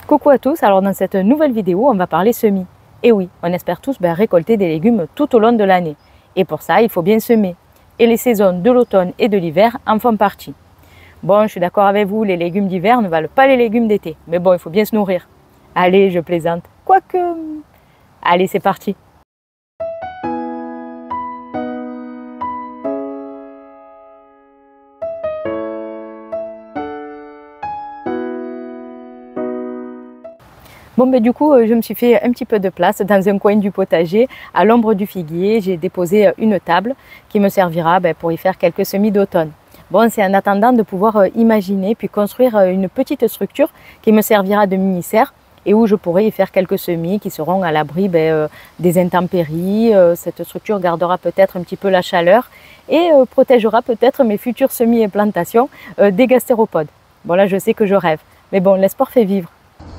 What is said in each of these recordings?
Coucou à tous, alors dans cette nouvelle vidéo, on va parler semis. Et oui, on espère tous récolter des légumes tout au long de l'année. Et pour ça, il faut bien semer. Et les saisons de l'automne et de l'hiver en font partie. Bon, je suis d'accord avec vous, les légumes d'hiver ne valent pas les légumes d'été. Mais bon, il faut bien se nourrir. Allez, je plaisante. Quoique... Allez, c'est parti. Bon, du coup, je me suis fait un petit peu de place dans un coin du potager, à l'ombre du figuier. J'ai déposé une table qui me servira pour y faire quelques semis d'automne. Bon, c'est en attendant de pouvoir imaginer puis construire une petite structure qui me servira de mini-serre et où je pourrai y faire quelques semis qui seront à l'abri des intempéries. Cette structure gardera peut-être un petit peu la chaleur et protégera peut-être mes futurs semis et plantations des gastéropodes. Bon, là, je sais que je rêve, mais bon, l'espoir fait vivre.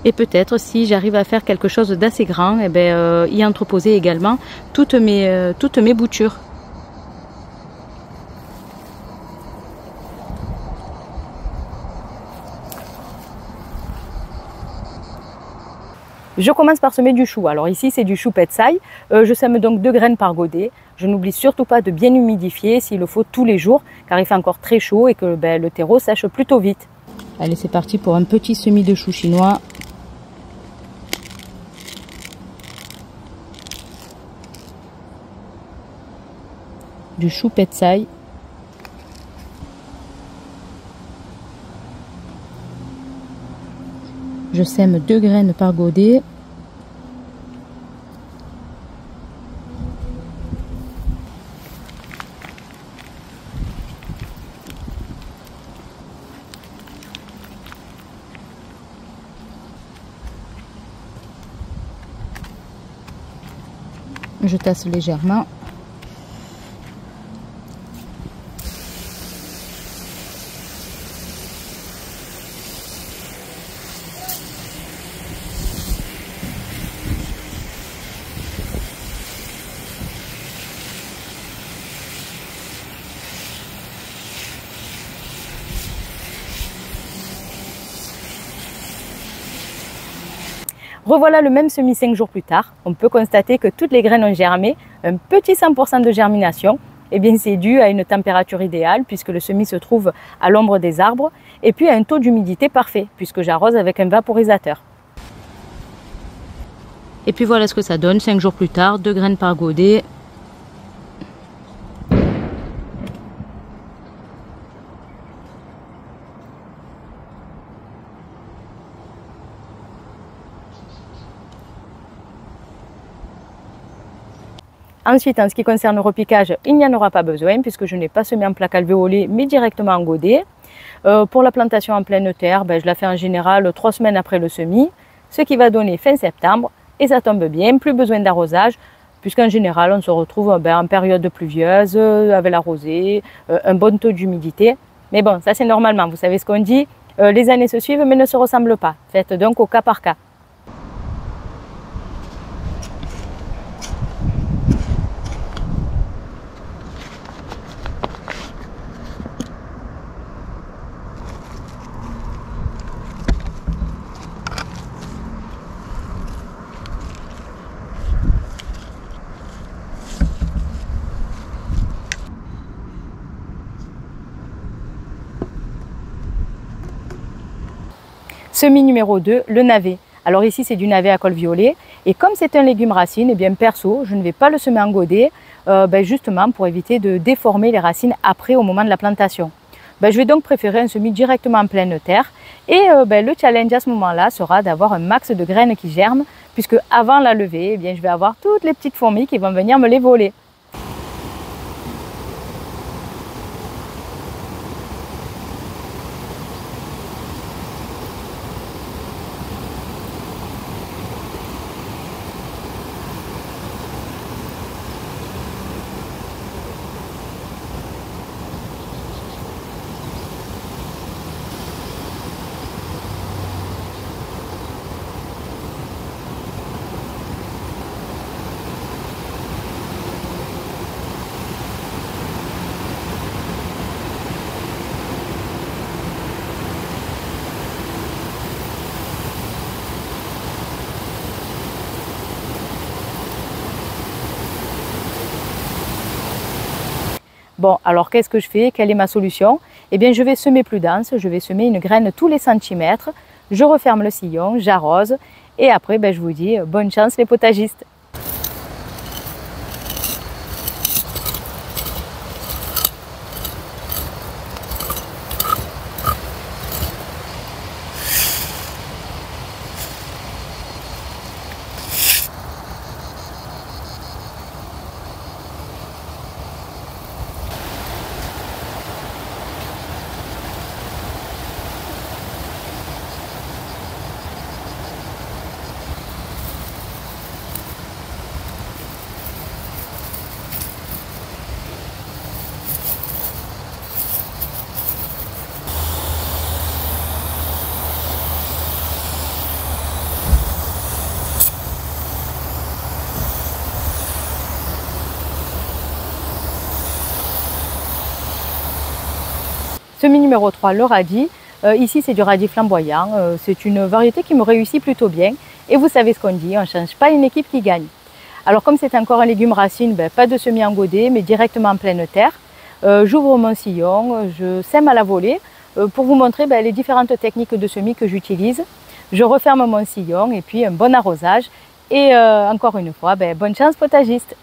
Et peut-être, si j'arrive à faire quelque chose d'assez grand, y entreposer également toutes mes boutures. Je commence par semer du chou. Alors ici, c'est du chou petsai. Je sème donc 2 graines par godet. Je n'oublie surtout pas de bien humidifier s'il le faut tous les jours, car il fait encore très chaud et que le terreau sèche plutôt vite. Allez, c'est parti pour un petit semis de chou chinois. Du chou petsai. Je sème 2 graines par godet. Je tasse légèrement. Revoilà le même semis 5 jours plus tard. On peut constater que toutes les graines ont germé, un petit 100% de germination. Eh bien, c'est dû à une température idéale puisque le semis se trouve à l'ombre des arbres et puis à un taux d'humidité parfait puisque j'arrose avec un vaporisateur. Et puis voilà ce que ça donne 5 jours plus tard, 2 graines par godet. Ensuite, en ce qui concerne le repiquage, il n'y en aura pas besoin puisque je n'ai pas semé en plaque alvéolée mais directement en godet. Pour la plantation en pleine terre, je la fais en général 3 semaines après le semis, ce qui va donner fin septembre et ça tombe bien, plus besoin d'arrosage puisqu'en général on se retrouve en période pluvieuse avec la rosée, un bon taux d'humidité. Mais bon, ça c'est normalement, vous savez ce qu'on dit, les années se suivent mais ne se ressemblent pas. Faites donc au cas par cas. Semis numéro 2, le navet. Alors ici c'est du navet à col violet et comme c'est un légume racine, perso je ne vais pas le semer en godet justement pour éviter de déformer les racines après au moment de la plantation. Je vais donc préférer un semis directement en pleine terre et le challenge à ce moment-là sera d'avoir un max de graines qui germent puisque avant la levée, je vais avoir toutes les petites fourmis qui vont venir me les voler. Bon, alors qu'est-ce que je fais? Quelle est ma solution? Eh bien, je vais semer plus dense, je vais semer une graine tous les centimètres, je referme le sillon, j'arrose et après, je vous dis bonne chance les potagistes. Semis numéro 3, le radis. Ici, c'est du radis flamboyant. C'est une variété qui me réussit plutôt bien. Et vous savez ce qu'on dit, on ne change pas une équipe qui gagne. Alors comme c'est encore un légume racine, pas de semis en godet, mais directement en pleine terre. J'ouvre mon sillon, je sème à la volée pour vous montrer les différentes techniques de semis que j'utilise. Je referme mon sillon et puis un bon arrosage. Et encore une fois, bonne chance potagiste.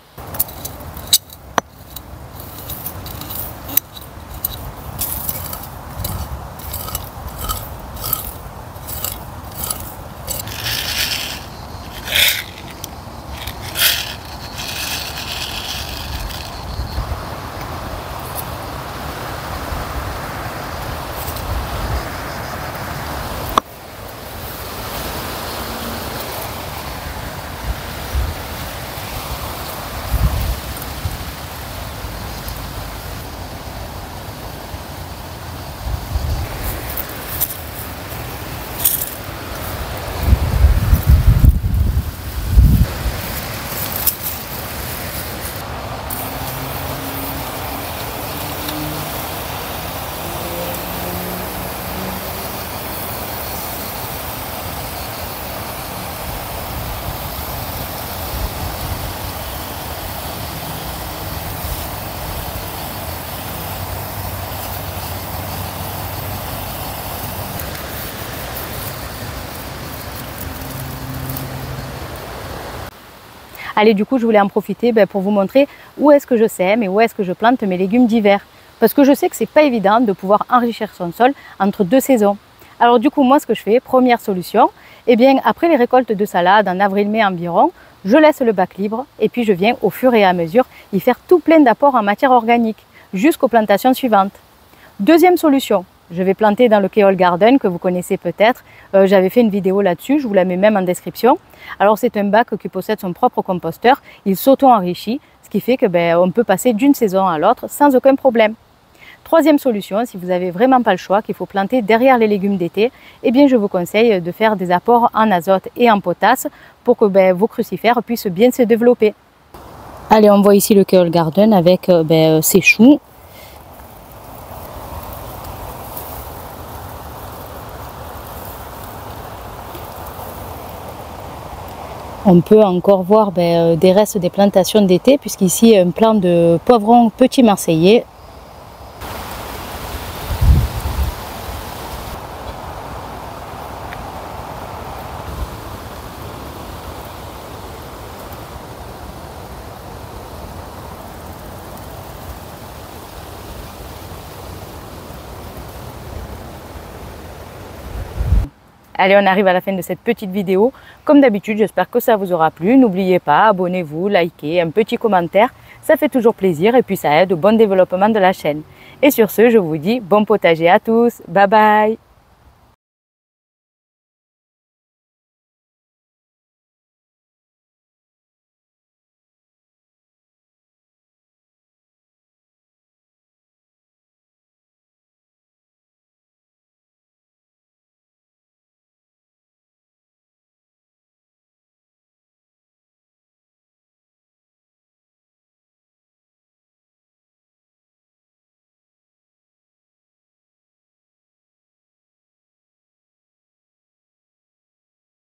Allez, du coup, je voulais en profiter pour vous montrer où est-ce que je sème et où est-ce que je plante mes légumes d'hiver. Parce que je sais que c'est pas évident de pouvoir enrichir son sol entre deux saisons. Alors du coup, moi, ce que je fais, première solution, eh bien, après les récoltes de salade en avril-mai environ, je laisse le bac libre et puis je viens au fur et à mesure y faire tout plein d'apports en matière organique jusqu'aux plantations suivantes. Deuxième solution, je vais planter dans le Keol Garden que vous connaissez peut-être. J'avais fait une vidéo là-dessus, je vous la mets même en description. Alors c'est un bac qui possède son propre composteur, il s'auto-enrichit, ce qui fait que on peut passer d'une saison à l'autre sans aucun problème. Troisième solution, si vous n'avez vraiment pas le choix, qu'il faut planter derrière les légumes d'été, eh bien je vous conseille de faire des apports en azote et en potasse pour que vos crucifères puissent bien se développer. Allez, on voit ici le Keol Garden avec ses choux. On peut encore voir des restes des plantations d'été, puisqu'ici un plant de poivron petit marseillais. Allez, on arrive à la fin de cette petite vidéo. Comme d'habitude, j'espère que ça vous aura plu. N'oubliez pas, abonnez-vous, likez, un petit commentaire. Ça fait toujours plaisir et puis ça aide au bon développement de la chaîne. Et sur ce, je vous dis bon potager à tous. Bye bye!